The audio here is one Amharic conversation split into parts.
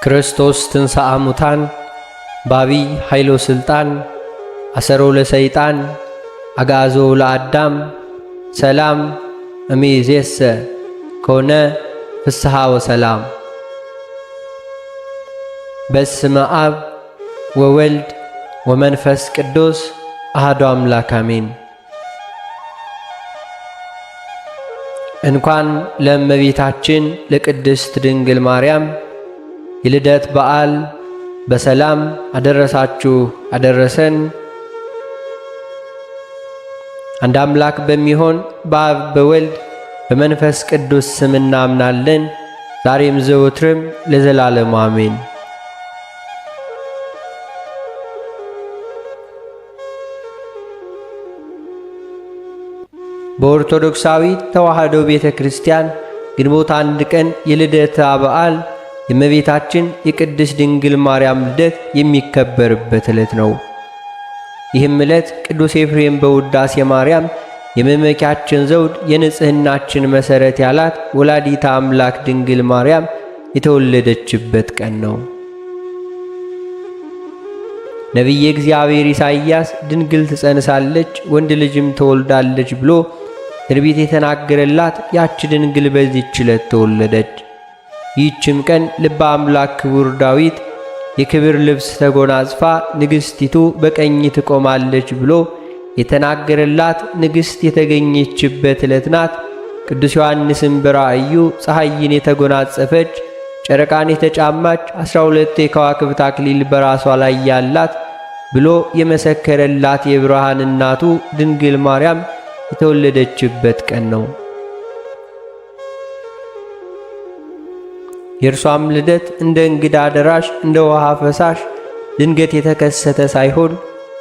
ክርስቶስ ትንሣኤ ሙታን በአቢይ ኃይሎ ሥልጣን አሰሮ ለሰይጣን አግዓዞ ለአዳም ሰላም እምይእዜሰ ኮነ ፍስሐ ወሰላም። በስመ አብ ወወልድ ወመንፈስ ቅዱስ አሐዱ አምላክ አሜን። እንኳን ለእመቤታችን ለቅድስት ድንግል ማርያም የልደት በዓል በሰላም አደረሳችሁ አደረሰን። አንድ አምላክ በሚሆን በአብ በወልድ በመንፈስ ቅዱስ ስም እናምናለን፣ ዛሬም ዘወትርም ለዘላለሙ አሜን። በኦርቶዶክሳዊት ተዋሕዶ ቤተ ክርስቲያን ግንቦት አንድ ቀን የልደታ በዓል የእመቤታችን የቅድስት ድንግል ማርያም ልደት የሚከበርበት ዕለት ነው። ይህም ዕለት ቅዱስ ኤፍሬም በውዳሴ ማርያም የመመኪያችን ዘውድ የንጽሕናችን መሠረት ያላት ወላዲተ አምላክ ድንግል ማርያም የተወለደችበት ቀን ነው። ነቢየ እግዚአብሔር ኢሳይያስ ድንግል ትጸንሳለች ወንድ ልጅም ትወልዳለች ብሎ ትንቢት የተናገረላት ያች ድንግል በዚህች ዕለት ተወለደች። ይህችም ቀን ልበ አምላክ ክቡር ዳዊት የክብር ልብስ ተጎናጽፋ ንግሥቲቱ በቀኝ ትቆማለች ብሎ የተናገረላት ንግሥት የተገኘችበት ዕለት ናት። ቅዱስ ዮሐንስም በራእዩ ፀሐይን የተጎናጸፈች ጨረቃን የተጫማች 12 የከዋክብት አክሊል በራሷ ላይ ያላት ብሎ የመሰከረላት የብርሃን እናቱ ድንግል ማርያም የተወለደችበት ቀን ነው። የእርሷም ልደት እንደ እንግዳ ደራሽ እንደ ውሃ ፈሳሽ ድንገት የተከሰተ ሳይሆን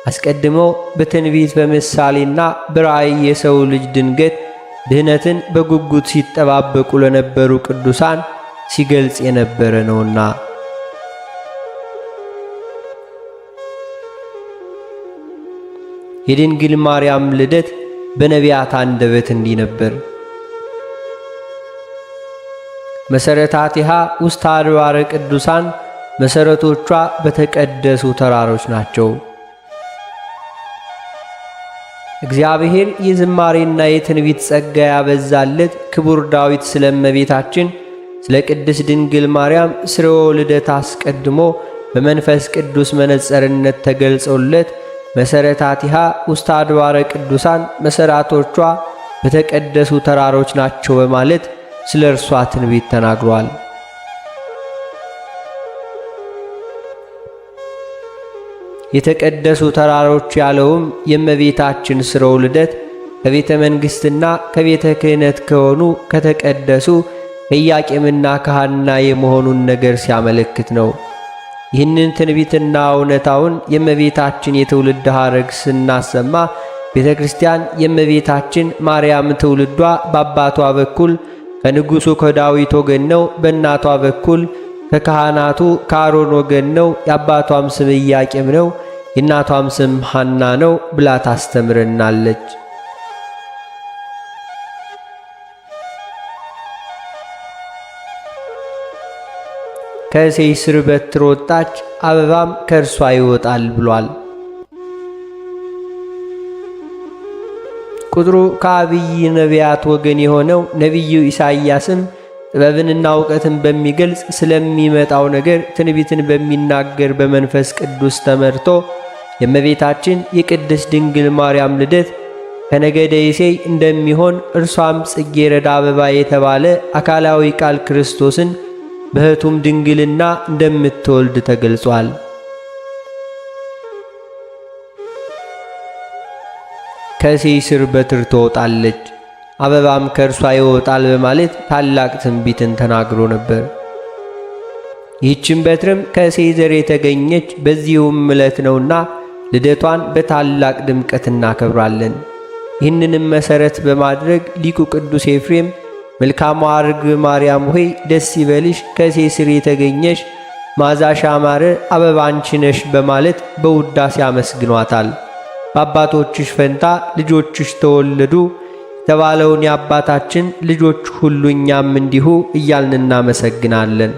አስቀድሞ በትንቢት በምሳሌና በራእይ የሰው ልጅ ድንገት ድኅነትን በጉጉት ሲጠባበቁ ለነበሩ ቅዱሳን ሲገልጽ የነበረ ነውና። የድንግል ማርያም ልደት በነቢያት አንደበት እንዲህ ነበር። መሠረታቲሃ ውስተ አድባረ ቅዱሳን፣ መሠረቶቿ በተቀደሱ ተራሮች ናቸው። እግዚአብሔር የዝማሬና የትንቢት ጸጋ ያበዛለት ክቡር ዳዊት ስለ እመቤታችን ስለ ቅድስት ድንግል ማርያም ሥርወ ልደት አስቀድሞ በመንፈስ ቅዱስ መነጸርነት ተገልጾለት መሠረታቲሃ ውስተ አድባረ ቅዱሳን፣ መሠረቶቿ በተቀደሱ ተራሮች ናቸው በማለት ስለ እርሷ ትንቢት ተናግሯል። የተቀደሱ ተራሮች ያለውም የእመቤታችን ሥርወ ልደት ከቤተ መንግሥትና ከቤተ ክህነት ከሆኑ ከተቀደሱ ከኢያቄምና ከሐና የመሆኑን ነገር ሲያመለክት ነው። ይህንን ትንቢትና እውነታውን የእመቤታችን የትውልድ ሐረግ ስናሰማ ቤተ ክርስቲያን የእመቤታችን ማርያም ትውልዷ በአባቷ በኩል ከንጉሡ ከዳዊት ወገን ነው፣ በእናቷ በኩል ከካህናቱ ከአሮን ወገን ነው፣ የአባቷም ስም ኢያቄም ነው፣ የእናቷም ስም ሐና ነው ብላ ታስተምረናለች። ከእሴይ ሥር በትር ወጣች፣ አበባም ከእርሷ ይወጣል ብሏል። ቁጥሩ ከአብይ ነቢያት ወገን የሆነው ነቢዩ ኢሳይያስም ጥበብንና እውቀትን በሚገልጽ ስለሚመጣው ነገር ትንቢትን በሚናገር በመንፈስ ቅዱስ ተመርቶ የእመቤታችን የቅድስት ድንግል ማርያም ልደት ከነገደ እሴይ እንደሚሆን እርሷም ጽጌረዳ አበባ የተባለ አካላዊ ቃል ክርስቶስን በሕቱም ድንግልና እንደምትወልድ ተገልጿል። ከእሴይ ሥር በትር ትወጣለች አበባም ከእርሷ ይወጣል በማለት ታላቅ ትንቢትን ተናግሮ ነበር። ይህችም በትርም ከእሴይ ዘር የተገኘች በዚሁም ዕለት ነውና ልደቷን በታላቅ ድምቀት እናከብራለን። ይህንንም መሠረት በማድረግ ሊቁ ቅዱስ ኤፍሬም መልካሟ ርግብ ማርያም ሆይ ደስ ይበልሽ፣ ከእሴይ ሥር የተገኘሽ ማዛሽ ያማረ አበባ አንቺ ነሽ በማለት በውዳሴ አመስግኗታል። በአባቶችሽ ፈንታ ልጆችሽ ተወለዱ የተባለውን የአባታችን ልጆች ሁሉ እኛም እንዲሁ እያልን እናመሰግናለን።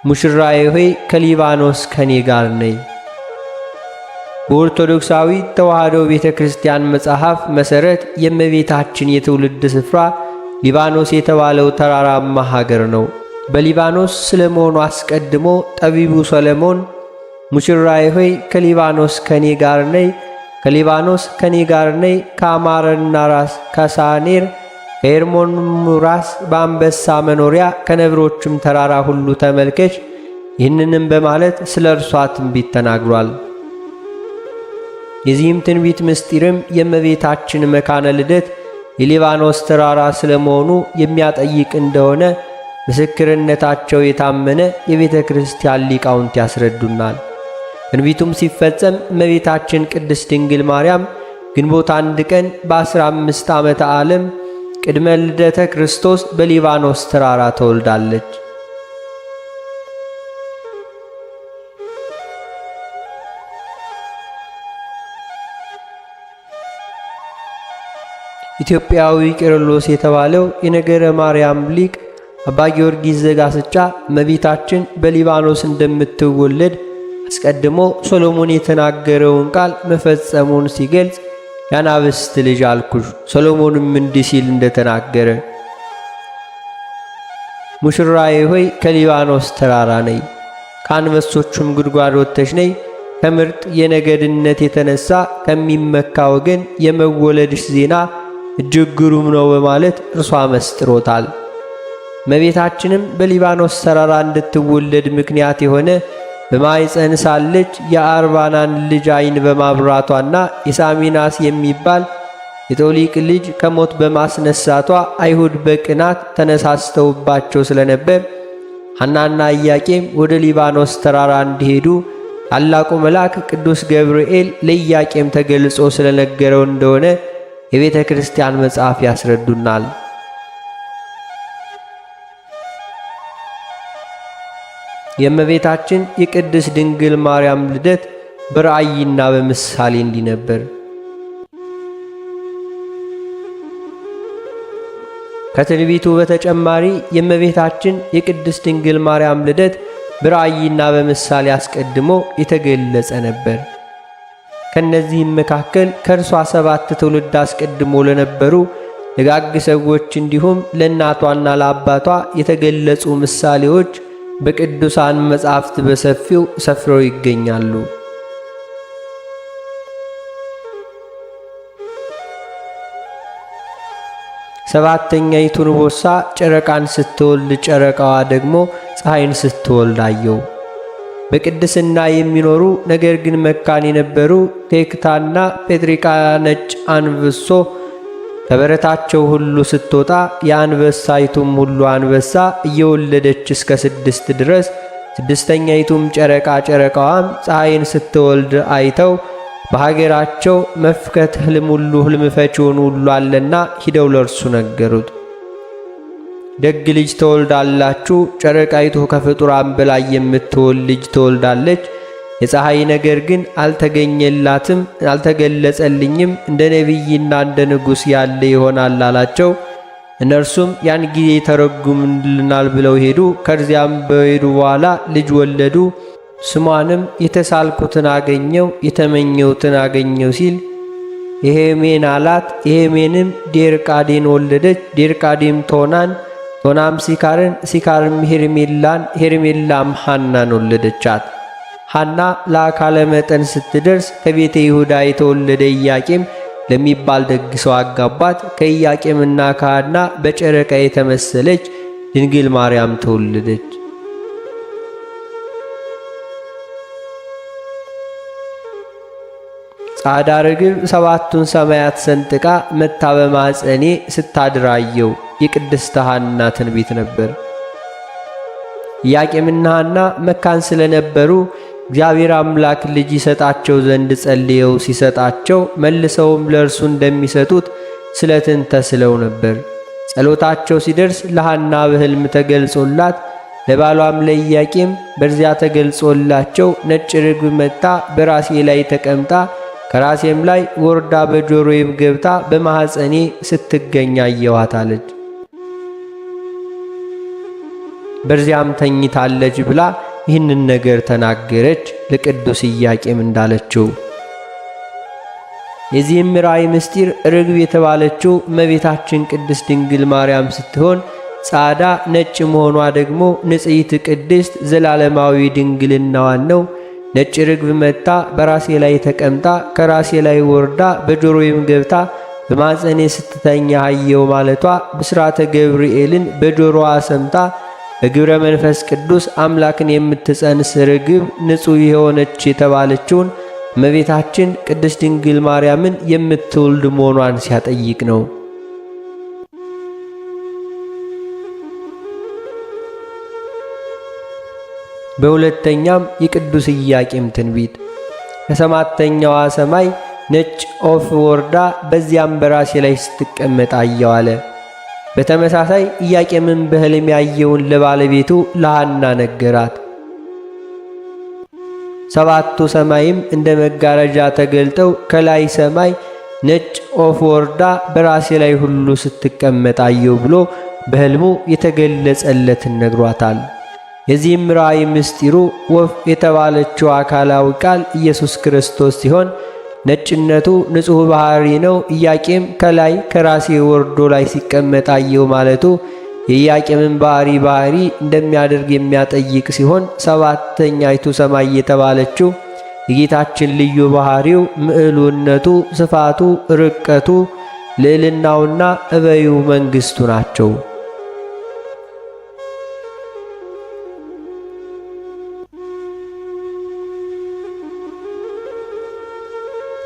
ሙሽራዬ ሆይ ከሊባኖስ ከኔ ጋር ነይ። በኦርቶዶክሳዊ ተዋሕዶ ቤተ ክርስቲያን መጽሐፍ መሠረት የእመቤታችን የትውልድ ስፍራ ሊባኖስ የተባለው ተራራማ ሀገር ነው። በሊባኖስ ስለመሆኑ አስቀድሞ ጠቢቡ ሰሎሞን ሙሽራዬ ሆይ ከሊባኖስ ከኔ ጋር ነይ፣ ከሊባኖስ ከኔ ጋር ነይ፣ ከአማረና ራስ ከሳኔር ከኤርሞንም ራስ በአንበሳ መኖሪያ ከነብሮችም ተራራ ሁሉ ተመልከች፣ ይህንንም በማለት ስለ እርሷ ትንቢት ተናግሯል። የዚህም ትንቢት ምስጢርም የእመቤታችን መካነ ልደት የሊባኖስ ተራራ ስለመሆኑ የሚያጠይቅ እንደሆነ ምስክርነታቸው የታመነ የቤተ ክርስቲያን ሊቃውንት ያስረዱናል። ትንቢቱም ሲፈጸም እመቤታችን ቅድስት ድንግል ማርያም ግንቦት 1 ቀን በ15 ዓመተ ዓለም ቅድመ ልደተ ክርስቶስ በሊባኖስ ተራራ ተወልዳለች። ኢትዮጵያዊ ቄርሎስ የተባለው የነገረ ማርያም ሊቅ አባ ጊዮርጊስ ዘጋስጫ እመቤታችን በሊባኖስ እንደምትወለድ አስቀድሞ ሰሎሞን የተናገረውን ቃል መፈጸሙን ሲገልጽ የአናብስት ልጅ አልኩሽ፣ ሰሎሞንም እንዲህ ሲል እንደተናገረ ሙሽራዬ ሆይ ከሊባኖስ ተራራ ነይ፣ ከአንበሶቹም ጉድጓድ ወጥተሽ ነይ፣ ከምርጥ የነገድነት የተነሳ ከሚመካ ወገን የመወለድሽ ዜና እጅግ ግሩም ነው በማለት እርሷ መስጥሮታል። እመቤታችንም በሊባኖስ ተራራ እንድትወለድ ምክንያት የሆነ በማኅፀን ሳለች የአርባናን ልጅ ዓይን በማብራቷና የሳሚናስ የሚባል የጦሊቅ ልጅ ከሞት በማስነሳቷ አይሁድ በቅናት ተነሳስተውባቸው ስለነበር ሐናና ኢያቄም ወደ ሊባኖስ ተራራ እንዲሄዱ ታላቁ መልአክ ቅዱስ ገብርኤል ለኢያቄም ተገልጾ ስለነገረው እንደሆነ የቤተ ክርስቲያን መጽሐፍ ያስረዱናል። የእመቤታችን የቅድስት ድንግል ማርያም ልደት በራእይና በምሳሌ እንዲህ ነበር። ከትንቢቱ በተጨማሪ የእመቤታችን የቅድስት ድንግል ማርያም ልደት በራእይና በምሳሌ አስቀድሞ የተገለጸ ነበር። ከነዚህም መካከል ከእርሷ 7 ትውልድ አስቀድሞ ለነበሩ ደጋግ ሰዎች እንዲሁም ለእናቷና ለአባቷ የተገለጹ ምሳሌዎች በቅዱሳን መጻሕፍት በሰፊው ሰፍረው ይገኛሉ። ሰባተኛይቱን ቦሳ ጨረቃን ስትወልድ ጨረቃዋ ደግሞ ፀሐይን ስትወልድ አየው። በቅድስና የሚኖሩ ነገር ግን መካን የነበሩ ቴክታና ጴጥሪቃ ነጭ አንበሶ ከበረታቸው ሁሉ ስትወጣ የአንበሳይቱም ሁሉ አንበሳ እየወለደች እስከ 6 ድረስ ስድስተኛይቱም ጨረቃዋም ፀሐይን ስትወልድ አይተው በሀገራቸው መፍከት ሕልም ሁሉ ሕልም ፈቺውን ሁሉ አለና ሂደው ለእርሱ ነገሩት። ደግ ልጅ ተወልዳላችሁ፣ ጨረቃይቱ ከፍጡራን በላይ የምትወልድ ልጅ ተወልዳለች። የፀሐይ ነገር ግን አልተገኘላትም፣ አልተገለጸልኝም፣ እንደ ነቢይና እንደ ንጉሥ ያለ ይሆናል አላቸው። እነርሱም ያን ጊዜ ተረጉምልናል ብለው ሄዱ። ከዚያም በሄዱ በኋላ ልጅ ወለዱ። ስሟንም የተሳልኩትን አገኘው የተመኘውትን አገኘው ሲል የሄሜን አላት። የሄሜንም ዴርቃዴን ወለደች። ዴርቃዴም ቶናን፣ ቶናም ሲካርን፣ ሲካርም ሄርሜላን፣ ሄርሜላም ሐናን ወለደቻት። ሐና ለአካለ መጠን ስትደርስ ከቤተ ይሁዳ የተወለደ ኢያቄም ለሚባል ደግ ሰው አጋባት። ከኢያቄምና ከሐና በጨረቃ የተመሰለች ድንግል ማርያም ተወለደች። ጻዕዳ ርግብ 7ቱን ሰማያት ሰንጥቃ መታ በማኅፀኔ ስታድር አየው። የቅድስት ሐና ትንቢት ነበር። ኢያቄምና ሐና መካን ስለነበሩ እግዚአብሔር አምላክ ልጅ ይሰጣቸው ዘንድ ጸልየው ሲሰጣቸው መልሰውም ለእርሱ እንደሚሰጡት ስለትን ተስለው ነበር። ጸሎታቸው ሲደርስ ለሐና በሕልም ተገልጾላት ለባሏም ለኢያቄም በዚያ ተገልጾላቸው ነጭ ርግብ መጣ በራሴ ላይ ተቀምጣ ከራሴም ላይ ወርዳ በጆሮዬም ገብታ በማኅፀኔ ስትገኝ አየኋት አለች። በዚያም ተኝታለች ብላ ይህንን ነገር ተናገረች፣ ለቅዱስ ኢያቄም እንዳለችው። የዚህም ራእይ ምስጢር ርግብ የተባለችው እመቤታችን ቅድስት ድንግል ማርያም ስትሆን ጻዳ ነጭ መሆኗ ደግሞ ንጽሕት ቅድስት ዘላለማዊ ድንግልናዋን ነው። ነጭ ርግብ መጣ በራሴ ላይ ተቀምጣ ከራሴ ላይ ወርዳ በጆሮዬም ገብታ በማፀኔ ስትተኛ አየው ማለቷ ብስራተ ገብርኤልን በጆሮዋ ሰምታ በግብረ መንፈስ ቅዱስ አምላክን የምትጸንስ ርግብ ንጹሕ የሆነች የተባለችውን እመቤታችን ቅድስት ድንግል ማርያምን የምትወልድ መሆኗን ሲያጠይቅ ነው። በሁለተኛም የቅዱስ ኢያቄም ትንቢት ከሰባተኛዋ ሰማይ ነጭ ወፍ ወርዳ በዚያም በራሴ ላይ ስትቀመጥ አየሁ አለ። በተመሳሳይ ኢያቄምን በሕልም ያየውን ለባለቤቱ ለሐና ነገራት። ሰባቱ ሰማይም እንደ መጋረጃ ተገልጠው ከላይ ሰማይ ነጭ ወፍ ወርዳ በራሴ ላይ ሁሉ ስትቀመጥ አየሁ ብሎ በሕልሙ የተገለጸለትን ነግሯታል። የዚህም ራእይ ምስጢሩ ወፍ የተባለችው አካላዊ ቃል ኢየሱስ ክርስቶስ ሲሆን ነጭነቱ ንጹሕ ባህሪ ነው። ኢያቄም ከላይ ከራሴ ወርዶ ላይ ሲቀመጥ አየሁ ማለቱ የኢያቄምን ባህሪ እንደሚያደርግ የሚያጠይቅ ሲሆን ሰባተኛይቱ ሰማይ የተባለችው የጌታችን ልዩ ባህሪው ምዕሉነቱ፣ ስፋቱ፣ ርቀቱ፣ ልዕልናውና እበዩ መንግሥቱ ናቸው።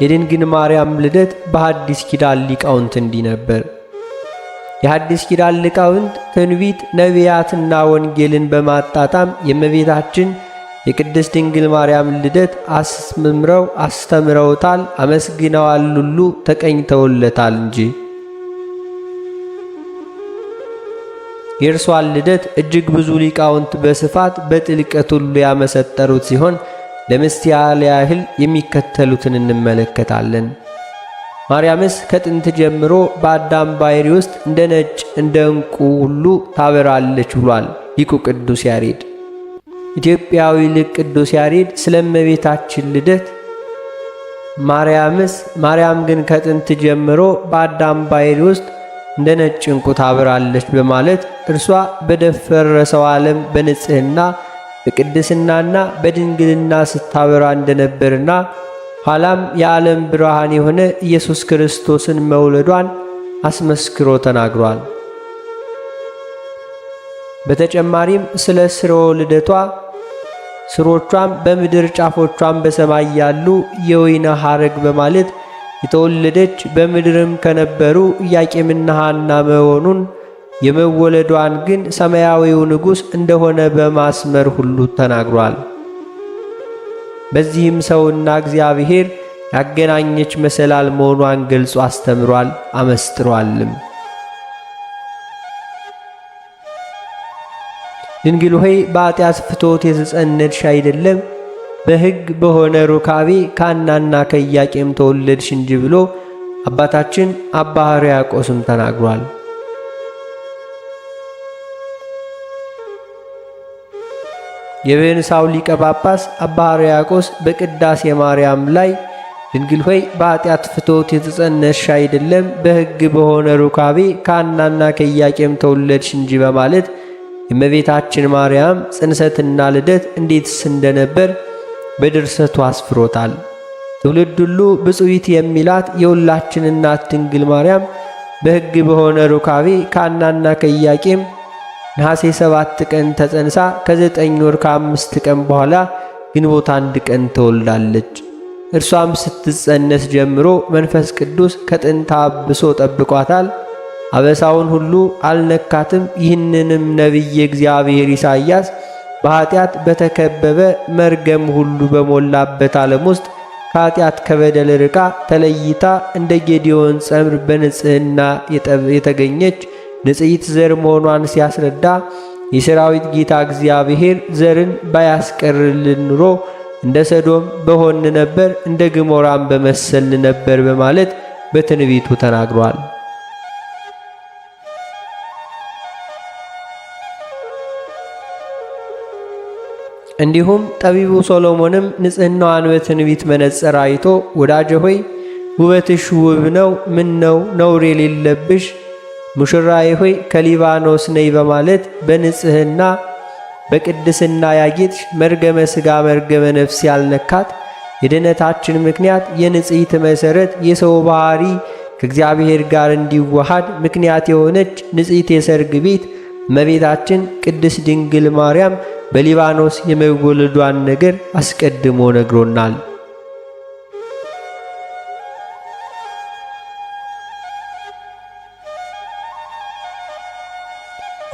የድንግል ማርያም ልደት በሐዲስ ኪዳን ሊቃውንት እንዲህ ነበር። የሐዲስ ኪዳን ሊቃውንት ትንቢት፣ ነቢያትና ወንጌልን በማጣጣም የእመቤታችን የቅድስት ድንግል ማርያም ልደት አስመምረው አስተምረውታል፣ አመስግነዋል፣ ሁሉ ተቀኝተውለታል እንጂ። የእርሷን ልደት እጅግ ብዙ ሊቃውንት በስፋት በጥልቀት ሁሉ ያመሰጠሩት ሲሆን ለምሳሌ ያህል የሚከተሉትን እንመለከታለን። ማርያምስ ከጥንት ጀምሮ በአዳም ባሕርይ ውስጥ እንደ ነጭ እንደ ዕንቁ ሁሉ ታበራለች ብሏል ሊቁ ቅዱስ ያሬድ። ኢትዮጵያዊ ሊቅ ቅዱስ ያሬድ ስለ እመቤታችን ልደት ማርያም ግን ከጥንት ጀምሮ በአዳም ባሕርይ ውስጥ እንደ ነጭ ዕንቁ ታበራለች በማለት እርሷ በደፈረሰው ዓለም በንጽሕና በቅድስናና በድንግልና ስታበራ እንደነበርና ኋላም የዓለም ብርሃን የሆነ ኢየሱስ ክርስቶስን መውለዷን አስመስክሮ ተናግሯል። በተጨማሪም ስለ ስርወ ልደቷ ስሮቿም በምድር ጫፎቿም በሰማይ ያሉ የወይን ሐረግ በማለት የተወለደች በምድርም ከነበሩ ኢያቄምና ሐና መሆኑን የመወለዷን ግን ሰማያዊው ንጉሥ እንደሆነ በማስመር ሁሉ ተናግሯል። በዚህም ሰውና እግዚአብሔር ያገናኘች መሰላል መሆኗን ገልጾ አስተምሯል፣ አመስጥሯልም። ድንግል ሆይ በኃጢአት ፍትወት የተጸነስሽ አይደለም፣ በሕግ በሆነ ሩካቤ ከሐናና ከኢያቄም ተወለድሽ እንጂ ብሎ አባታችን አባ ሕርያቆስም ተናግሯል። የብንሳው ሊቀ ጳጳስ አባ ሕርያቆስ በቅዳሴ ማርያም ላይ ድንግል ሆይ በኃጢአት ፍትወት የተጸነስሽ አይደለም፣ በሕግ በሆነ ሩካቤ ከሐናና ከኢያቄም ተወለድሽ እንጂ በማለት የእመቤታችን ማርያም ጽንሰትና ልደት እንዴትስ እንደነበር በድርሰቱ አስፍሮታል። ትውልድ ሁሉ ብፁዕት የሚላት የሁላችን እናት ድንግል ማርያም በሕግ በሆነ ሩካቤ ከሐናና ከኢያቄም ነሐሴ 7 ቀን ተጸንሳ ከ9 ወር ከ5 ቀን በኋላ ግንቦት 1 ቀን ተወልዳለች። እርሷም ስትጸነስ ጀምሮ መንፈስ ቅዱስ ከጥንት አብሶ ጠብቋታል፣ አበሳውን ሁሉ አልነካትም። ይህንንም ነቢየ እግዚአብሔር ኢሳይያስ በኃጢአት በተከበበ መርገም ሁሉ በሞላበት ዓለም ውስጥ ከኃጢአት ከበደል ርቃ ተለይታ እንደ ጌዴዎን ጸምር በንጽሕና የተገኘች ንጽሕት ዘር መሆኗን ሲያስረዳ የሰራዊት ጌታ እግዚአብሔር ዘርን ባያስቀርልን ኑሮ እንደ ሰዶም በሆን ነበር፣ እንደ ገሞራም በመሰልን ነበር በማለት በትንቢቱ ተናግሯል። እንዲሁም ጠቢቡ ሶሎሞንም ንጽሕናዋን በትንቢት መነጽር አይቶ ወዳጄ ሆይ ውበትሽ ውብ ነው፣ ምን ነው ነውር የሌለብሽ ሙሽራዬ ሆይ ከሊባኖስ ነይ በማለት በንጽሕና በቅድስና ያጌጥሽ መርገመ ሥጋ መርገመ ነፍስ ያልነካት የድኅነታችን ምክንያት የንጽሕት መሠረት የሰው ባሕሪ ከእግዚአብሔር ጋር እንዲዋሃድ ምክንያት የሆነች ንጽሕት የሰርግ ቤት እመቤታችን ቅድስት ድንግል ማርያም በሊባኖስ የመወለዷን ነገር አስቀድሞ ነግሮናል።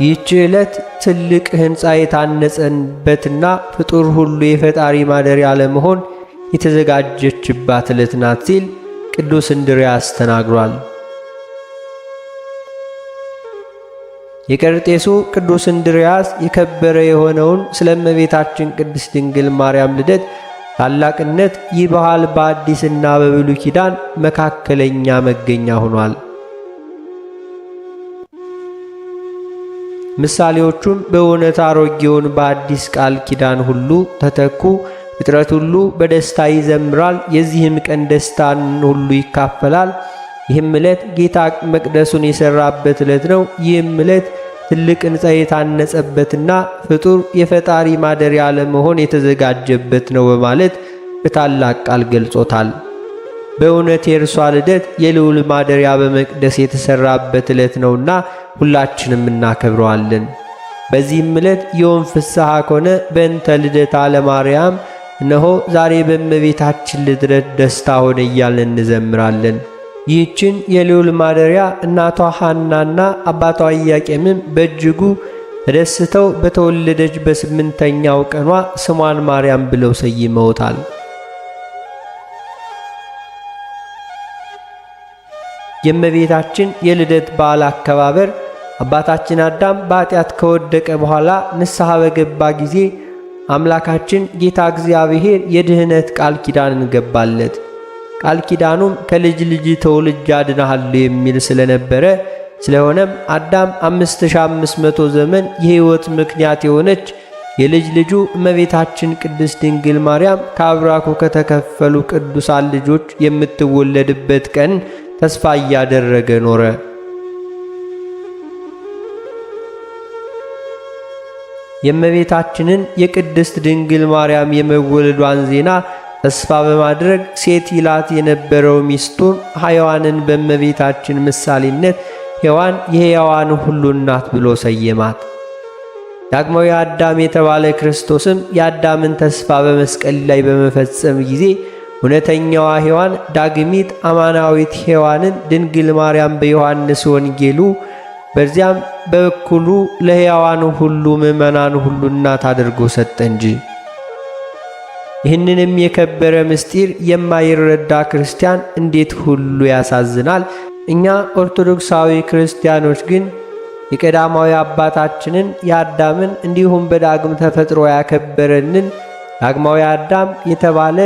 ይህች ዕለት ትልቅ ሕንፃ የታነጸበትና ፍጡር ሁሉ የፈጣሪ ማደሪያ ለመሆን የተዘጋጀችባት ዕለት ናት ሲል ቅዱስ እንድርያስ ተናግሯል። የቀርጤሱ ቅዱስ እንድርያስ የከበረ የሆነውን ስለ እመቤታችን ቅድስት ድንግል ማርያም ልደት ታላቅነት ይህ ባህል በአዲስና በብሉይ ኪዳን መካከለኛ መገኛ ሆኗል። ምሳሌዎቹም በእውነት አሮጌውን በአዲስ ቃል ኪዳን ሁሉ ተተኩ። ፍጥረት ሁሉ በደስታ ይዘምራል፣ የዚህም ቀን ደስታን ሁሉ ይካፈላል። ይህም ዕለት ጌታ መቅደሱን የሠራበት ዕለት ነው። ይህም ዕለት ትልቅ ሕንፃ የታነጸበትና ፍጡር የፈጣሪ ማደሪያ ለመሆን የተዘጋጀበት ነው በማለት በታላቅ ቃል ገልጾታል። በእውነት የእርሷ ልደት የልዑል ማደሪያ በመቅደስ የተሠራበት ዕለት ነውና ሁላችንም እናከብረዋለን። በዚህም ዕለት የወን ፍስሐ ኮነ በእንተ ልደታ ለማርያም፣ እነሆ ዛሬ በእመቤታችን ልደት ደስታ ሆነ እያልን እንዘምራለን። ይህችን የልዑል ማደሪያ እናቷ ሐናና አባቷ ኢያቄምም በእጅጉ ተደስተው በተወለደች በ8ኛው ቀኗ ስሟን ማርያም ብለው ሰይመውታል። የእመቤታችን የልደት በዓል አከባበር አባታችን አዳም በኃጢአት ከወደቀ በኋላ ንስሐ በገባ ጊዜ አምላካችን ጌታ እግዚአብሔር የድኅነት ቃል ኪዳንን ገባለት። ቃል ኪዳኑም ከልጅ ልጅ ተወልጄ አድንሃለሁ የሚል ስለነበረ ስለሆነም አዳም 5500 ዘመን የሕይወት ምክንያት የሆነች የልጅ ልጁ እመቤታችን ቅድስት ድንግል ማርያም ከአብራኩ ከተከፈሉ ቅዱሳን ልጆች የምትወለድበት ቀን ተስፋ እያደረገ ኖረ። የእመቤታችንን የቅድስት ድንግል ማርያም የመወለዷን ዜና ተስፋ በማድረግ ሴት ይላት የነበረው ሚስቱን ሔዋንን በእመቤታችን ምሳሌነት ሔዋን የሕያዋን ሁሉ እናት ብሎ ሰየማት። ዳግማዊ አዳም የተባለ ክርስቶስም የአዳምን ተስፋ በመስቀል ላይ በመፈጸም ጊዜ እውነተኛዋ ሔዋን ዳግሚት አማናዊት ሔዋንን ድንግል ማርያም በዮሐንስ ወንጌሉ በዚያም በበኩሉ ለሕያዋን ሁሉ ምእመናን ሁሉ እናት አድርጎ ሰጠ እንጂ። ይህንንም የከበረ ምስጢር የማይረዳ ክርስቲያን እንዴት ሁሉ ያሳዝናል! እኛ ኦርቶዶክሳዊ ክርስቲያኖች ግን የቀዳማዊ አባታችንን የአዳምን እንዲሁም በዳግም ተፈጥሮ ያከበረንን ዳግማዊ አዳም የተባለ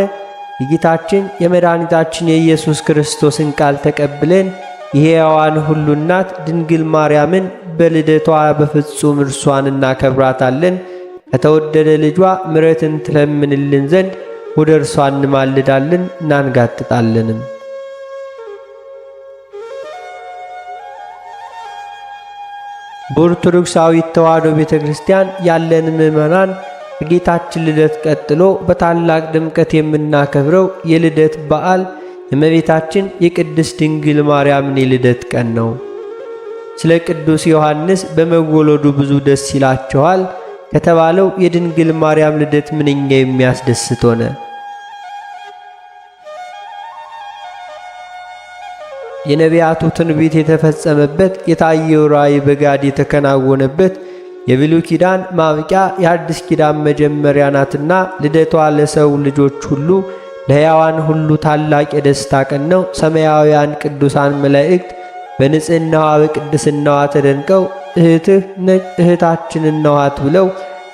የጌታችን የመድኃኒታችን የኢየሱስ ክርስቶስን ቃል ተቀብለን የሕያዋን ሁሉ እናት ድንግል ማርያምን በልደቷ በፍጹም እርሷን እናከብራታለን። ከተወደደ ልጇ ምሕረትን ትለምንልን ዘንድ ወደ እርሷ እንማልዳለን እናንጋጥጣለንም። በኦርቶዶክሳዊት ተዋሕዶ ቤተ ክርስቲያን ያለን ምእመናን ከጌታችን ልደት ቀጥሎ በታላቅ ድምቀት የምናከብረው የልደት በዓል የእመቤታችን የቅድስት ድንግል ማርያምን የልደት ቀን ነው። ስለ ቅዱስ ዮሐንስ በመወለዱ ብዙ ደስ ይላቸዋል ከተባለው የድንግል ማርያም ልደት ምንኛ የሚያስደስት ሆነ! የነቢያቱ ትንቢት የተፈጸመበት፣ የታየው ራእይ በጋድ የተከናወነበት፣ የብሉይ ኪዳን ማብቂያ የአዲስ ኪዳን መጀመሪያ ናትና ልደቷ ለሰው ልጆች ሁሉ ለሕያዋን ሁሉ ታላቅ የደስታ ቀን ነው። ሰማያውያን ቅዱሳን መላእክት በንጽሕናዋ በቅድስናዋ ተደንቀው እህትህ ነች እህታችን ነዋት ብለው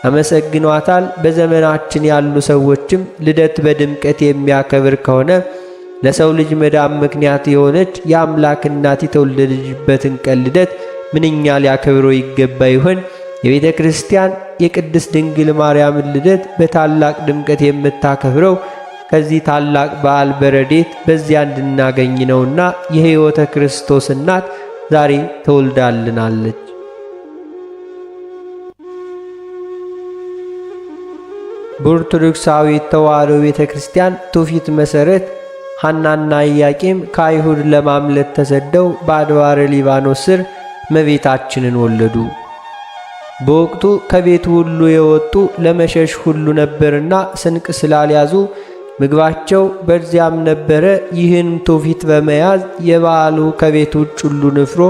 አመሰግኗታል። በዘመናችን ያሉ ሰዎችም ልደት በድምቀት የሚያከብር ከሆነ ለሰው ልጅ መዳን ምክንያት የሆነች የአምላክ እናት የተወለደችበትን ቀን ልደት ምንኛ ሊያከብረው ይገባ ይሆን? የቤተ ክርስቲያን የቅድስት ድንግል ማርያምን ልደት በታላቅ ድምቀት የምታከብረው ከዚህ ታላቅ በዓል በረድኤት በዚያ እንድናገኝ ነውና የሕይወተ ክርስቶስ እናት ዛሬ ተወልዳልናለች። በኦርቶዶክሳዊት ተዋሕዶ ቤተ ክርስቲያን ትውፊት መሠረት ሐናና ኢያቄም ከአይሁድ ለማምለጥ ተሰደው በአድባረ ሊባኖስ ስር እመቤታችንን ወለዱ። በወቅቱ ከቤቱ ሁሉ የወጡ ለመሸሽ ሁሉ ነበርና ስንቅ ስላልያዙ ምግባቸው በዚያም ነበረ። ይህን ትውፊት በመያዝ የበዓሉ ከቤት ውጭ ሁሉ ንፍሮ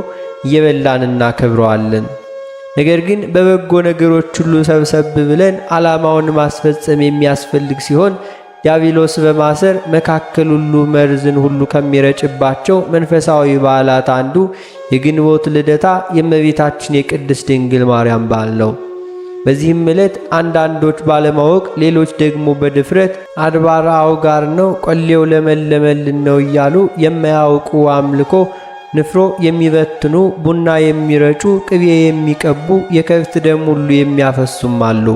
እየበላን እናከብረዋለን። ነገር ግን በበጎ ነገሮች ሁሉ ሰብሰብ ብለን ዓላማውን ማስፈጸም የሚያስፈልግ ሲሆን ዲያብሎስ በማሰር መካከል ሁሉ መርዝን ሁሉ ከሚረጭባቸው መንፈሳዊ በዓላት አንዱ የግንቦት ልደታ የእመቤታችን የቅድስት ድንግል ማርያም በዓል ነው። በዚህም ዕለት አንዳንዶች ባለማወቅ፣ ሌሎች ደግሞ በድፍረት አድባር አውጋር ነው፣ ቆሌው ለመለመልን ነው እያሉ የማያውቁ አምልኮ ንፍሮ የሚበትኑ፣ ቡና የሚረጩ፣ ቅቤ የሚቀቡ፣ የከብት ደም ሁሉ የሚያፈሱም አሉ።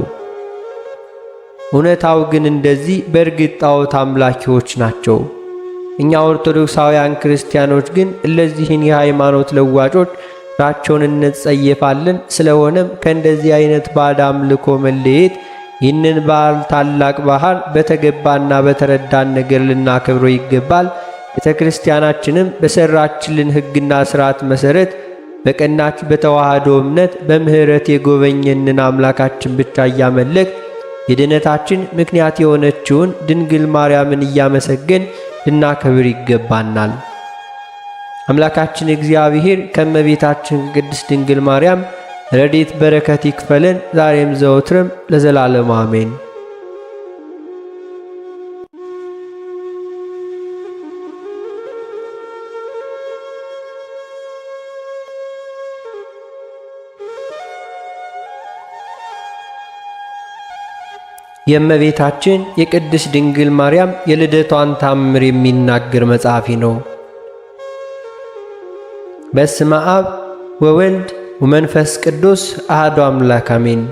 እውነታው ግን እንደዚህ በእርግጥ ጣዖት አምላኪዎች ናቸው። እኛ ኦርቶዶክሳውያን ክርስቲያኖች ግን እነዚህን የሃይማኖት ለዋጮች ራቸውን እንጸየፋለን። ስለሆነም ከእንደዚህ አይነት ባዕድ አምልኮ መለየት፣ ይህንን በዓል ታላቅ ባህል በተገባና በተረዳን ነገር ልናከብረው ይገባል። ቤተ ክርስቲያናችንም በሰራችልን ሕግና ሥርዓት መሠረት በቀናች በተዋህዶ እምነት በምሕረት የጎበኘንን አምላካችን ብቻ እያመለክ የድነታችን ምክንያት የሆነችውን ድንግል ማርያምን እያመሰገን ልናከብር ይገባናል። አምላካችን እግዚአብሔር ከእመቤታችን ቅድስት ድንግል ማርያም ረድኤት በረከት ይክፈለን ዛሬም ዘወትርም ለዘላለሙ አሜን። የእመቤታችን የቅድስት ድንግል ማርያም የልደቷን ታምር የሚናገር መጽሐፊ ነው። በስመ አብ ወወልድ ወመንፈስ ቅዱስ አሐዱ አምላክ አሜን።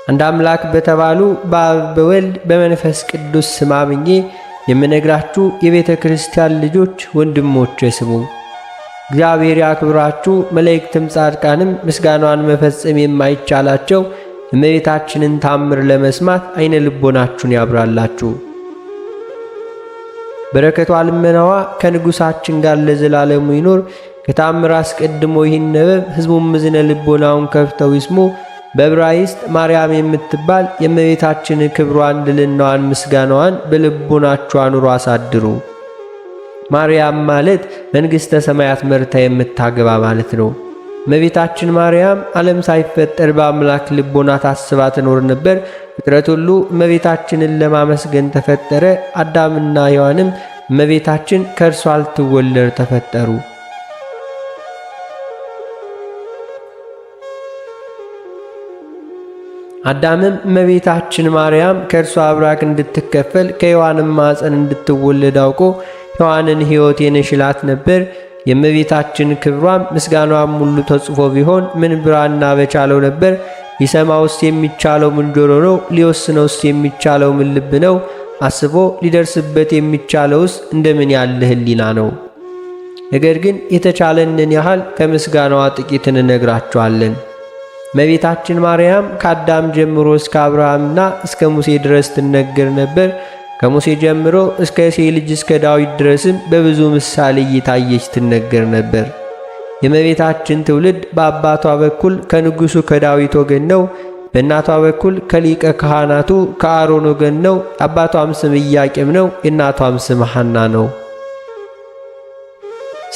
አንድ አምላክ በተባሉ በአብ በወልድ በመንፈስ ቅዱስ ስም አምኜ የምነግራችሁ የቤተ ክርስቲያን ልጆች ወንድሞቼ ስሙ። እግዚአብሔር ያክብራችሁ። መላእክትም ጻድቃንም ምስጋናዋን መፈጸም የማይቻላቸው እመቤታችንን ታምር ለመስማት አይነ ልቦናችሁን ያብራላችሁ። በረከቷ ልመናዋ ከንጉሳችን ጋር ለዘላለሙ ይኖር። ከታምር አስቀድሞ ይህን ነበብ ሕዝቡም ምዝነ ልቦናውን ከፍተው ይስሙ። በዕብራይስጥ ማርያም የምትባል የእመቤታችን ክብሯን፣ ልዕልናዋን፣ ምስጋናዋን በልቦናችሁ አኑሮ አሳድሩ። ማርያም ማለት መንግሥተ ሰማያት መርታ የምታገባ ማለት ነው። እመቤታችን ማርያም ዓለም ሳይፈጠር በአምላክ ልቦና ታስባ ትኖር ነበር። ፍጥረት ሁሉ እመቤታችንን ለማመስገን ተፈጠረ። አዳምና ሔዋንም እመቤታችን ከእርሷ ልትወለድ ተፈጠሩ። አዳምም እመቤታችን ማርያም ከእርሷ አብራክ እንድትከፈል ከሔዋንም ማፀን እንድትወለድ አውቆ ሔዋንን ሕይወት የነሽላት ነበር። የእመቤታችን ክብሯም ምስጋናዋም ሁሉ ተጽፎ ቢሆን ምን ብራና በቻለው ነበር። ሊሰማውስ የሚቻለው ምን ጆሮ ነው? ሊወስነውስ የሚቻለው ምን ልብ ነው? አስቦ ሊደርስበት የሚቻለውስ እንደምን ያለ ሕሊና ነው? ነገር ግን የተቻለንን ያህል ከምስጋናዋ ጥቂት እንነግራችኋለን። እመቤታችን ማርያም ከአዳም ጀምሮ እስከ አብርሃምና እስከ ሙሴ ድረስ ትነገር ነበር። ከሙሴ ጀምሮ እስከ እሴይ ልጅ እስከ ዳዊት ድረስም በብዙ ምሳሌ እየታየች ትነገር ነበር። የእመቤታችን ትውልድ በአባቷ በኩል ከንጉሡ ከዳዊት ወገን ነው። በእናቷ በኩል ከሊቀ ካህናቱ ከአሮን ወገን ነው። አባቷም ስም ኢያቄም ነው። የእናቷም ስም ሐና ነው።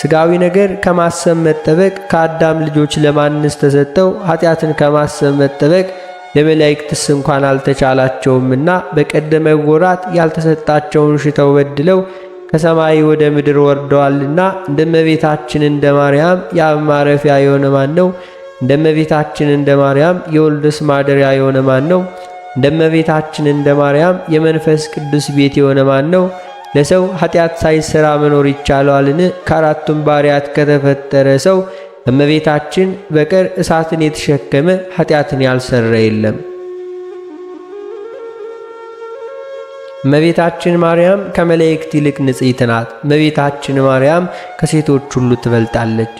ሥጋዊ ነገር ከማሰብ መጠበቅ ከአዳም ልጆች ለማንስ ተሰጠው? ኃጢአትን ከማሰብ መጠበቅ ለመላእክትስ እንኳን አልተቻላቸውምና በቀደመ ወራት ያልተሰጣቸውን ሽተው በድለው ከሰማይ ወደ ምድር ወርደዋልና። እንደ እመቤታችን እንደ ማርያም የአብ ማረፊያ የሆነ ማን ነው? እንደ እመቤታችን እንደ ማርያም የወልድስ ማደሪያ የሆነ ማን ነው? እንደ እመቤታችን እንደ ማርያም የመንፈስ ቅዱስ ቤት የሆነ ማን ነው? ለሰው ኃጢአት ሳይሰራ መኖር ይቻለዋልን? ከአራቱም ባሪያት ከተፈጠረ ሰው እመቤታችን በቀር እሳትን የተሸከመ ኃጢአትን ያልሰራ የለም። እመቤታችን ማርያም ከመላእክት ይልቅ ንጽሕት ናት። እመቤታችን ማርያም ከሴቶች ሁሉ ትበልጣለች።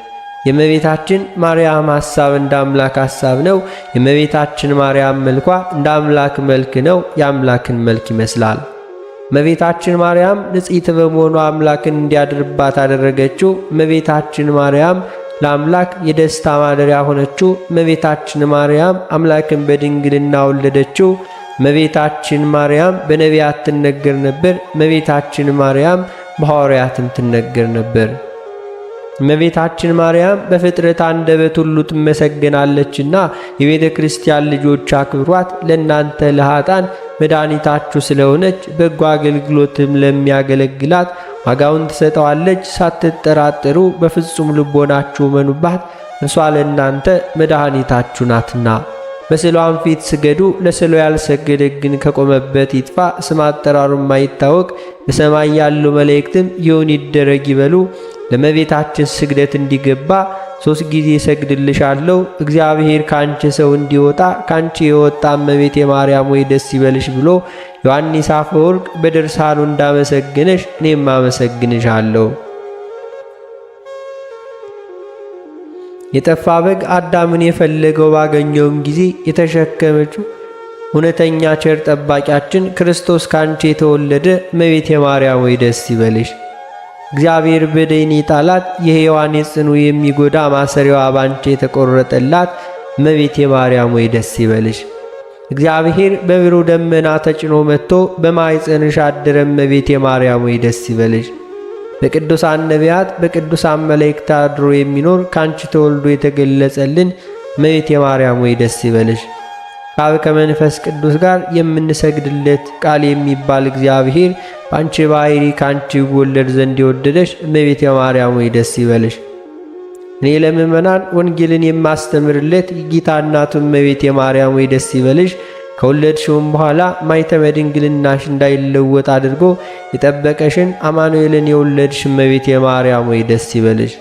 የእመቤታችን ማርያም ሐሳብ እንደ አምላክ ሐሳብ ነው። የእመቤታችን ማርያም መልኳ እንደ አምላክ መልክ ነው። የአምላክን መልክ ይመስላል። እመቤታችን ማርያም ንጽሕት በመሆኗ አምላክን እንዲያድርባት አደረገችው። እመቤታችን ማርያም ለአምላክ የደስታ ማደሪያ ሆነችው። እመቤታችን ማርያም አምላክን በድንግልና ወለደችው። እመቤታችን ማርያም በነቢያት ትነገር ነበር። እመቤታችን ማርያም በሐዋርያትም ትነገር ነበር። እመቤታችን ማርያም በፍጥረት አንደበት ሁሉ ትመሰገናለችና የቤተ ክርስቲያን ልጆች አክብሯት። ለእናንተ ለኃጥአን መድኃኒታችሁ ስለሆነች በጎ አገልግሎትም ለሚያገለግላት ዋጋውን ትሰጠዋለች። ሳትጠራጠሩ በፍጹም ልቦናችሁ እመኑባት፣ እርሷ ለእናንተ መድኃኒታችሁ ናትና። በስዕሏም ፊት ስገዱ። ለስዕሏ ያልሰገደ ግን ከቆመበት ይጥፋ። ስም አጠራሩ ማይታወቅ በሰማይ ያሉ መላእክትም ይሁን ይደረግ ይበሉ። ለእመቤታችን ስግደት እንዲገባ 3 ጊዜ ሰግድልሻለሁ። እግዚአብሔር ካንቺ ሰው እንዲወጣ ካንቺ የወጣ እመቤቴ ማርያም ወይ ደስ ይበልሽ ብሎ ዮሐንስ አፈወርቅ በድርሳኑ እንዳመሰግነሽ እኔም አመሰግንሻለሁ። የጠፋ በግ አዳምን የፈለገው ባገኘውም ጊዜ የተሸከመችው እውነተኛ ቸር ጠባቂያችን ክርስቶስ ካንቺ የተወለደ እመቤቴ ማርያም ወይ ደስ ይበልሽ። እግዚአብሔር በደይን ጣላት የሔዋን ጽኑ የሚጎዳ ማሰሪያዋ ባንቺ የተቆረጠላት እመቤቴ ማርያም ወይ ደስ ይበልሽ። እግዚአብሔር በብሩህ ደመና ተጭኖ መጥቶ በማኅፀንሽ አደረ እመቤቴ ማርያም ወይ ደስ ይበልሽ። በቅዱሳን ነቢያት በቅዱሳን መላእክት አድሮ የሚኖር ካንቺ ተወልዶ የተገለጸልን እመቤቴ ማርያም ወይ ደስ ይበልሽ። ከአብ ከመንፈስ ቅዱስ ጋር የምንሰግድለት ቃል የሚባል እግዚአብሔር በአንቺ ባሕሪ ካንቺ ይወለድ ዘንድ የወደደሽ እመቤቴ ማርያም ወይ ደስ ይበልሽ። እኔ ለምእመናን ወንጌልን የማስተምርለት የጌታ እናቱ እመቤቴ ማርያም ወይ ደስ ይበልሽ። ከወለድሽውም በኋላ ማኅተመ ድንግልናሽ እንዳይለወጥ አድርጎ የጠበቀሽን አማኑኤልን የወለድሽ እመቤቴ ማርያም ወይ ደስ ይበልሽ።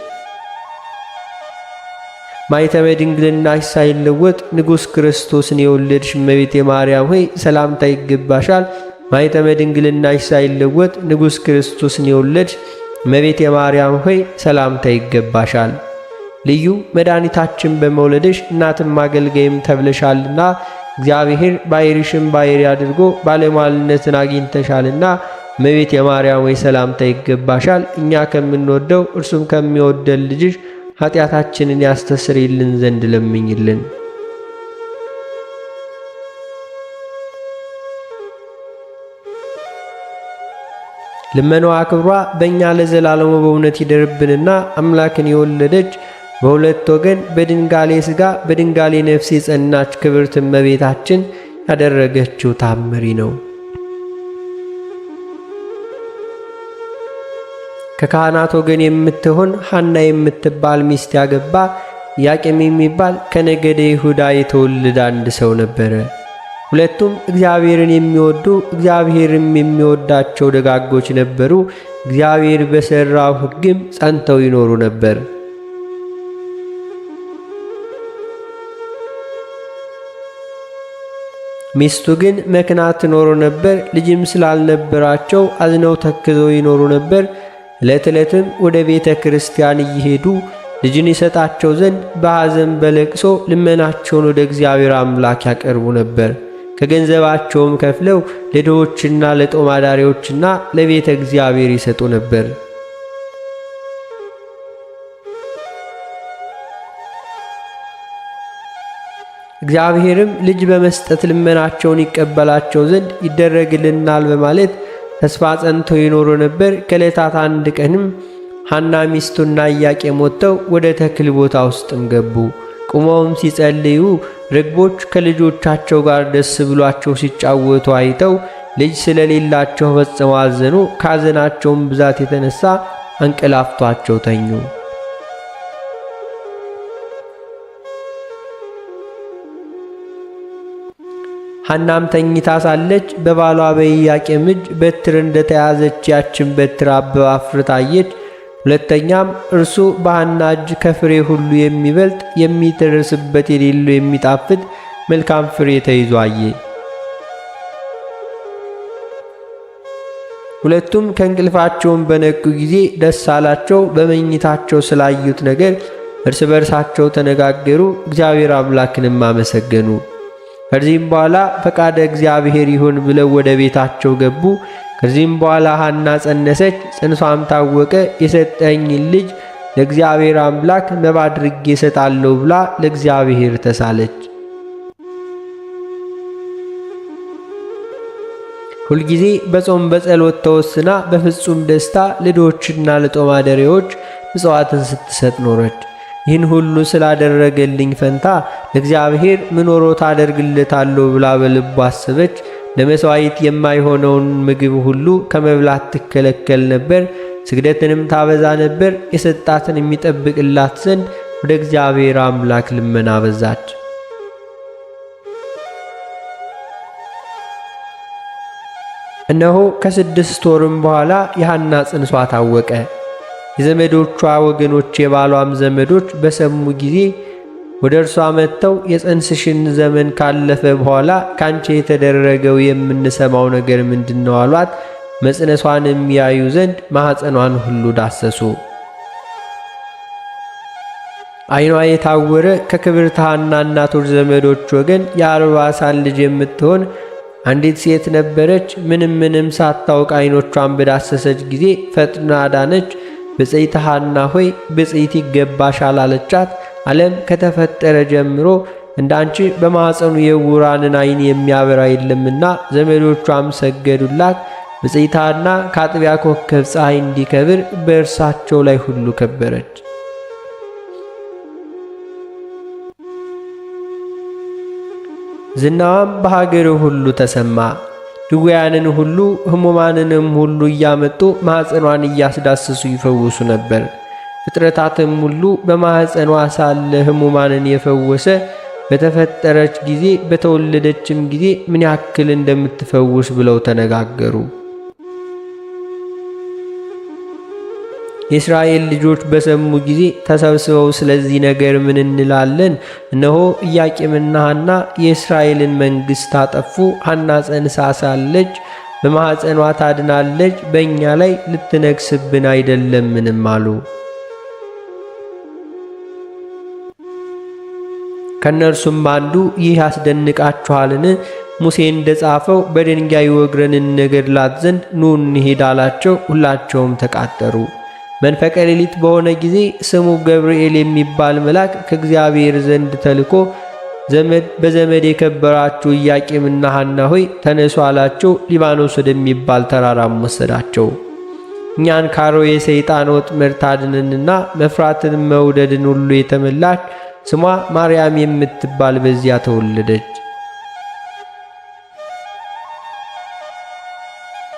ማኅተመ ድንግልናሽ ሳይለወጥ ንጉሥ ክርስቶስን የወለድሽ እመቤቴ ማርያም ሆይ ሰላምታ ይገባሻል። ማኅተመ ድንግልናሽ ሳይለወጥ ንጉሥ ክርስቶስን የወለድሽ እመቤቴ ማርያም ሆይ ሰላምታ ይገባሻል። ልዩ መድኃኒታችን በመውለድሽ እናትም አገልጋይም ተብለሻልና እግዚአብሔር ባሕርሽም ባሕሪ አድርጎ ባለሟልነትን አግኝተሻልና እመቤቴ ማርያም ሆይ ሰላምታ ይገባሻል። እኛ ከምንወደው እርሱም ከሚወደን ልጅሽ ኃጢአታችንን ያስተሰርይልን ዘንድ ለምኝልን። ልመናዋ ክብሯ በእኛ ለዘላለሙ በእውነት ይደርብንና አምላክን የወለደች በሁለት ወገን በድንጋሌ ሥጋ በድንጋሌ ነፍስ የጸናች ክብርት እመቤታችን ያደረገችው ታምሪ ነው። ከካህናት ወገን የምትሆን ሐና የምትባል ሚስት ያገባ ኢያቄም የሚባል ከነገደ ይሁዳ የተወለደ አንድ ሰው ነበረ። ሁለቱም እግዚአብሔርን የሚወዱ እግዚአብሔርም የሚወዳቸው ደጋጎች ነበሩ። እግዚአብሔር በሠራው ሕግም ጸንተው ይኖሩ ነበር። ሚስቱ ግን መክና ትኖሩ ነበር። ልጅም ስላልነበራቸው አዝነው ተክዘው ይኖሩ ነበር። ዕለት ዕለትም ወደ ቤተ ክርስቲያን እየሄዱ ልጅን ይሰጣቸው ዘንድ በሐዘን በለቅሶ ልመናቸውን ወደ እግዚአብሔር አምላክ ያቀርቡ ነበር። ከገንዘባቸውም ከፍለው ለድሆችና ለጦም አዳሪዎችና ለቤተ እግዚአብሔር ይሰጡ ነበር። እግዚአብሔርም ልጅ በመስጠት ልመናቸውን ይቀበላቸው ዘንድ ይደረግልናል በማለት ተስፋ ጸንተው ይኖሩ ነበር። ከዕለታት አንድ ቀንም ሐና ሚስቱና ኢያቄም ወጥተው ወደ ተክል ቦታ ውስጥም ገቡ። ቁመውም ሲጸልዩ ርግቦች ከልጆቻቸው ጋር ደስ ብሏቸው ሲጫወቱ አይተው ልጅ ስለሌላቸው ፈጽመው አዘኑ። ካዘናቸውም ብዛት የተነሳ አንቀላፍቷቸው ተኙ። ሐናም ተኝታ ሳለች በባሏ በኢያቄም እጅ በትር እንደተያዘች ያችን በትር አበባ አፍርታ አየች። ሁለተኛም እርሱ በሐና እጅ ከፍሬ ሁሉ የሚበልጥ የሚደርስበት የሌለው የሚጣፍጥ መልካም ፍሬ ተይዞ አየ። ሁለቱም ከእንቅልፋቸውን በነቁ ጊዜ ደስ አላቸው። በመኝታቸው ስላዩት ነገር እርስ በርሳቸው ተነጋገሩ፣ እግዚአብሔር አምላክንም አመሰገኑ። ከዚህም በኋላ ፈቃደ እግዚአብሔር ይሁን ብለው ወደ ቤታቸው ገቡ። ከዚህም በኋላ ሐና ጸነሰች፣ ጽንሷም ታወቀ። የሰጠኝን ልጅ ለእግዚአብሔር አምላክ መባ አድርጌ እሰጣለሁ ብላ ለእግዚአብሔር ተሳለች። ሁልጊዜ በጾም በጸሎት ተወስና በፍጹም ደስታ ለድሆችና ለጦም አዳሪዎች ምጽዋትን ስትሰጥ ኖረች። ይህን ሁሉ ስላደረገልኝ ፈንታ ለእግዚአብሔር ምን ወሮታ አደርግለታለሁ ብላ በልቧ አሰበች። ለመሥዋዕት የማይሆነውን ምግብ ሁሉ ከመብላት ትከለከል ነበር። ስግደትንም ታበዛ ነበር። የሰጣትን የሚጠብቅላት ዘንድ ወደ እግዚአብሔር አምላክ ልመና በዛች። እነሆ ከ6 ወርም በኋላ የሐና ጽንሷ ታወቀ። የዘመዶቿ ወገኖች የባሏም ዘመዶች በሰሙ ጊዜ ወደ እርሷ መጥተው የጽንስሽን ዘመን ካለፈ በኋላ ካንቺ የተደረገው የምንሰማው ነገር ምንድነው? አሏት። መጽነሷን የሚያዩ ዘንድ ማኅፀኗን ሁሉ ዳሰሱ። ዓይኗ የታወረ ከክብርት ሐና እናቶች ዘመዶች ወገን የ40 ልጅ የምትሆን አንዲት ሴት ነበረች። ምንም ሳታውቅ ዓይኖቿን በዳሰሰች ጊዜ ፈጥና ዳነች። ብፅዕት ሐና ሆይ ብፅዕት ይገባሻል አለቻት። ዓለም ከተፈጠረ ጀምሮ እንዳንቺ በማኅፀኑ የዕውራንን ዓይን የሚያበራ የለምና ዘመዶቿም ሰገዱላት። ብፅዕት ሐና ከአጥቢያ ኮከብ ፀሐይ እንዲከብር በእርሳቸው ላይ ሁሉ ከበረች። ዝናዋም በሀገሩ ሁሉ ተሰማ። ድውያንን ሁሉ ሕሙማንንም ሁሉ እያመጡ ማኅፀኗን እያስዳሰሱ ይፈውሱ ነበር። ፍጥረታትም ሁሉ በማኅፀኗ ሳለ ሕሙማንን የፈወሰ በተፈጠረች ጊዜ በተወለደችም ጊዜ ምን ያክል እንደምትፈውስ ብለው ተነጋገሩ። የእስራኤል ልጆች በሰሙ ጊዜ ተሰብስበው ስለዚህ ነገር ምን እንላለን? እነሆ ኢያቄምና ሐና የእስራኤልን መንግሥት አጠፉ። ሐና ጸንሳ ሳለች በማኅፀኗ ታድናለች፣ በእኛ ላይ ልትነግስብን አይደለምንም አሉ። ከእነርሱም አንዱ ይህ ያስደንቃችኋልን? ሙሴ እንደጻፈው በድንጋይ ወግረን እንገድላት ዘንድ ኑ እንሂድ አላቸው። ሁላቸውም ተቃጠሩ። መንፈቀ ሌሊት በሆነ ጊዜ ስሙ ገብርኤል የሚባል መልአክ ከእግዚአብሔር ዘንድ ተልኮ በዘመድ የከበራችሁ ኢያቄምና ሐና ሆይ ተነሱ አላቸው። ሊባኖስ ወደሚባል ተራራም ወሰዳቸው። እኛን ካሮዌ የሰይጣን ወጥመድ ታድነንና መፍራትን መውደድን ሁሉ የተመላች ስሟ ማርያም የምትባል በዚያ ተወለደች።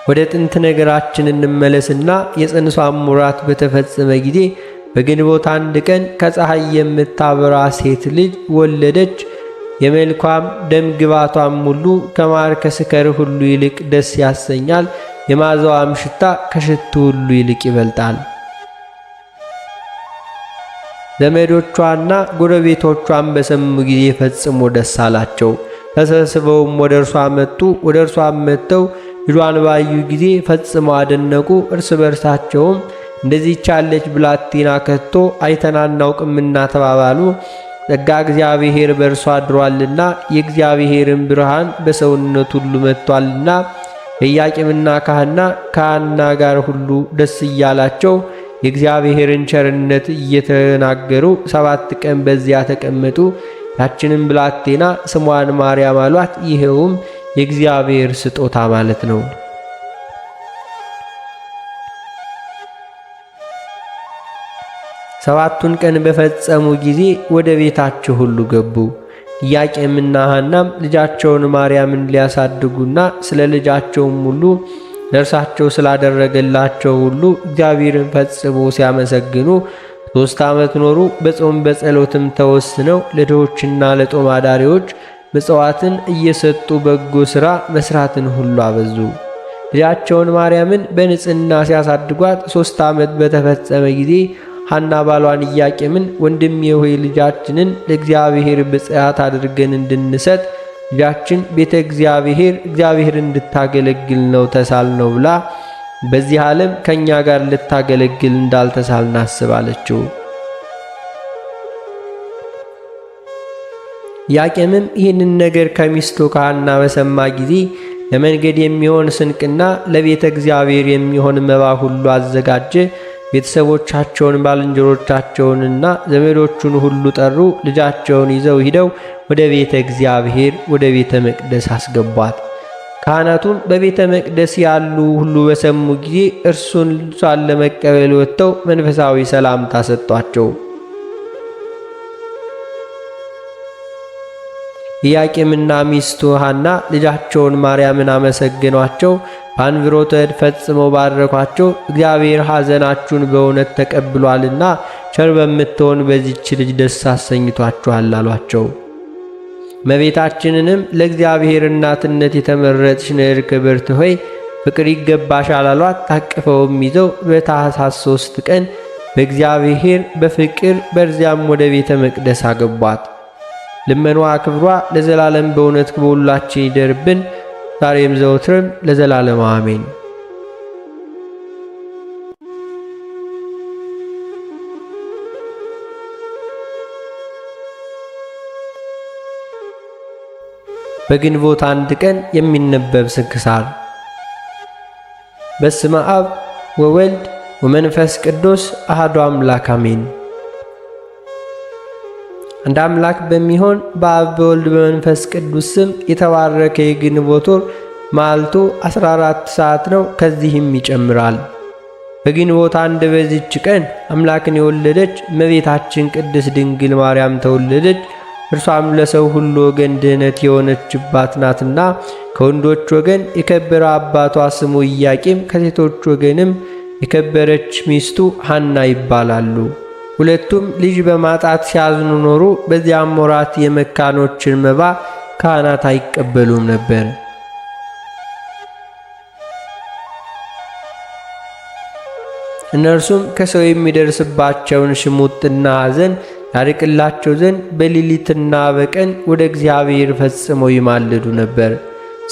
ወደ ጥንት ነገራችን እንመለስና የጽንሷም ወራት በተፈጸመ ጊዜ በግንቦት 1 ቀን ከፀሐይ የምታበራ ሴት ልጅ ወለደች። የመልኳም ደም ግባቷም ሁሉ ከማር ከስከር ሁሉ ይልቅ ደስ ያሰኛል። የማዛዋም ሽታ ከሽቱ ሁሉ ይልቅ ይበልጣል። ዘመዶቿና ጎረቤቶቿም በሰሙ ጊዜ ፈጽሞ ደስ አላቸው። ተሰብስበውም ወደ እርሷ መጡ። ወደ እርሷም መጥተው ልጇን ባዩ ጊዜ ፈጽመው አደነቁ። እርስ በርሳቸውም እንደዚህች ያለች ብላቴና ከቶ አይተን አናውቅምና ተባባሉ። ጸጋ እግዚአብሔር በእርሷ አድሯልና የእግዚአብሔርን ብርሃን በሰውነት ሁሉ መጥቷልና። ኢያቄምና ከሐና ጋር ሁሉ ደስ እያላቸው የእግዚአብሔርን ቸርነት እየተናገሩ 7 ቀን በዚያ ተቀመጡ። ያችንም ብላቴና ስሟን ማርያም አሏት። ይሄውም የእግዚአብሔር ስጦታ ማለት ነው። ሰባቱን ቀን በፈጸሙ ጊዜ ወደ ቤታቸው ሁሉ ገቡ። ኢያቄምና ሐናም ልጃቸውን ማርያምን ሊያሳድጉና ስለ ልጃቸውም ሁሉ ለእርሳቸው ስላደረገላቸው ሁሉ እግዚአብሔርን ፈጽሞ ሲያመሰግኑ 3 ዓመት ኖሩ። በጾም በጸሎትም ተወስነው ለድሆችና ለጦም አዳሪዎች ምጽዋትን እየሰጡ በጎ ሥራ መስራትን ሁሉ አበዙ። ልጃቸውን ማርያምን በንጽሕና ሲያሳድጓት 3 ዓመት በተፈጸመ ጊዜ ሐና ባሏን ኢያቄምን ወንድሜ ሆይ ልጃችንን ለእግዚአብሔር ብፅዓት አድርገን እንድንሰጥ ልጃችን ቤተ እግዚአብሔር እንድታገለግል ነው ተሳልነው ብላ በዚህ ዓለም ከኛ ጋር ልታገለግል እንዳልተሳልን አስባለችው። ኢያቄምም ይህንን ነገር ከሚስቱ ከሐና በሰማ ጊዜ ለመንገድ የሚሆን ስንቅና ለቤተ እግዚአብሔር የሚሆን መባ ሁሉ አዘጋጀ። ቤተሰቦቻቸውን ባልንጀሮቻቸውንና ዘመዶቹን ሁሉ ጠሩ። ልጃቸውን ይዘው ሂደው ወደ ቤተ እግዚአብሔር ወደ ቤተ መቅደስ አስገቧት። ካህናቱም በቤተ መቅደስ ያሉ ሁሉ በሰሙ ጊዜ እርሷን ለመቀበል ወጥተው መንፈሳዊ ሰላምታ ሰጧቸው። ኢያቄምና ሚስቱ ሐና ልጃቸውን ማርያምን አመሰገኗቸው። በአንብሮተ እድ ፈጽመው ባረኳቸው። እግዚአብሔር ሐዘናችሁን በእውነት ተቀብሏልና ቸር በምትሆን በዚህች ልጅ ደስ አሰኝቷችኋል አሏቸው። እመቤታችንንም ለእግዚአብሔር እናትነት የተመረጥሽ ንዕድ ክብርት ሆይ ፍቅር ይገባሻል አሏት። ታቅፈውም ይዘው በታኅሳስ 3 ቀን በእግዚአብሔር በፍቅር በዚያም ወደ ቤተ መቅደስ አገቧት። ልመኗ ክብሯ ለዘላለም በእውነት በሁላችን ይደርብን ዛሬም ዘወትርም ለዘላለም አሜን። በግንቦት 1 ቀን የሚነበብ ስንክሳር። በስመ አብ ወወልድ ወመንፈስ ቅዱስ አሐዱ አምላክ አሜን። አንድ አምላክ በሚሆን በአብ በወልድ በመንፈስ ቅዱስ ስም የተባረከ የግንቦት ወር መዓልቱ 14 ሰዓት ነው፣ ከዚህም ይጨምራል። በግንቦት 1 በዚች ቀን አምላክን የወለደች እመቤታችን ቅድስት ድንግል ማርያም ተወለደች። እርሷም ለሰው ሁሉ ወገን ድኅነት የሆነችባት ናትና ከወንዶች ወገን የከበረ አባቷ ስሙ ኢያቄም ከሴቶች ወገንም የከበረች ሚስቱ ሐና ይባላሉ። ሁለቱም ልጅ በማጣት ሲያዝኑ ኖሩ። በዚያም ወራት የመካኖችን መባ ካህናት አይቀበሉም ነበር። እነርሱም ከሰው የሚደርስባቸውን ሽሙጥና ሐዘን ያርቅላቸው ዘንድ በሌሊትና በቀን ወደ እግዚአብሔር ፈጽመው ይማልዱ ነበር።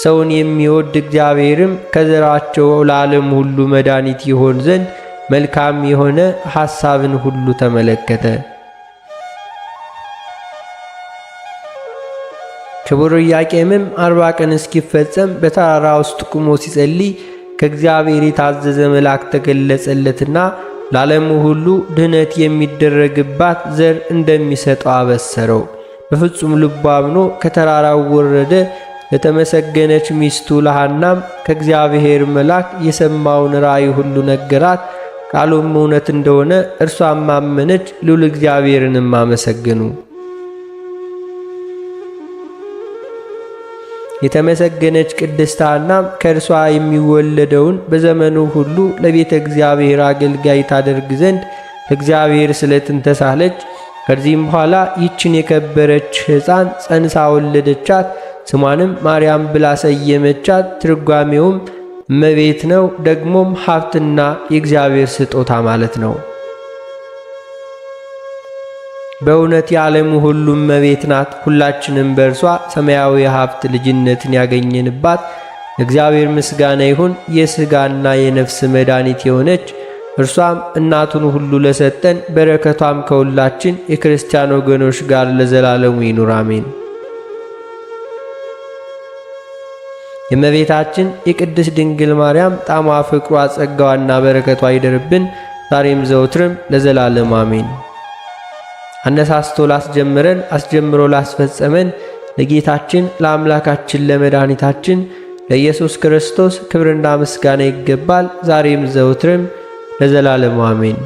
ሰውን የሚወድ እግዚአብሔርም ከዘራቸው ለዓለም ሁሉ መድኃኒት ይሆን ዘንድ መልካም የሆነ ሐሳብን ሁሉ ተመለከተ። ክቡር ኢያቄምም 40 ቀን እስኪፈጸም በተራራ ውስጥ ቆሞ ሲጸልይ ከእግዚአብሔር የታዘዘ መልአክ ተገለጸለትና ለዓለሙ ሁሉ ድኅነት የሚደረግባት ዘር እንደሚሰጠው አበሰረው። በፍጹም ልቡ አምኖ ከተራራው ወረደ። ለተመሰገነች ሚስቱ ለሐናም ከእግዚአብሔር መልአክ የሰማውን ራእይ ሁሉ ነገራት። ቃሉም እውነት እንደሆነ እርሷም አመነች። ልዑል እግዚአብሔርንም አመሰገኑ። የተመሰገነች ቅድስት ሐናም ከእርሷ የሚወለደውን በዘመኑ ሁሉ ለቤተ እግዚአብሔር አገልጋይ ታደርግ ዘንድ ለእግዚአብሔር ስለትን ተሳለች። ከዚህም በኋላ ይችን የከበረች ሕፃን ጸንሳ ወለደቻት። ስሟንም ማርያም ብላ ሰየመቻት። ትርጓሜውም እመቤት ነው። ደግሞም ሀብትና የእግዚአብሔር ስጦታ ማለት ነው። በእውነት የዓለሙ ሁሉ እመቤት ናት። ሁላችንም በእርሷ ሰማያዊ ሀብት ልጅነትን ያገኘንባት እግዚአብሔር ምስጋና ይሁን። የሥጋና የነፍስ መድኃኒት የሆነች እርሷም እናቱን ሁሉ ለሰጠን በረከቷም ከሁላችን የክርስቲያን ወገኖች ጋር ለዘላለሙ ይኑር አሜን። የእመቤታችን የቅድስት ድንግል ማርያም ጣዕሟ፣ ፍቅሯ፣ ጸጋዋና በረከቷ ይደርብን ዛሬም ዘወትርም ለዘላለሙ አሜን። አነሳስቶ ላስጀምረን አስጀምሮ ላስፈጸመን ለጌታችን ለአምላካችን ለመድኃኒታችን ለኢየሱስ ክርስቶስ ክብርና ምስጋና ይገባል ዛሬም ዘወትርም ለዘላለሙ አሜን።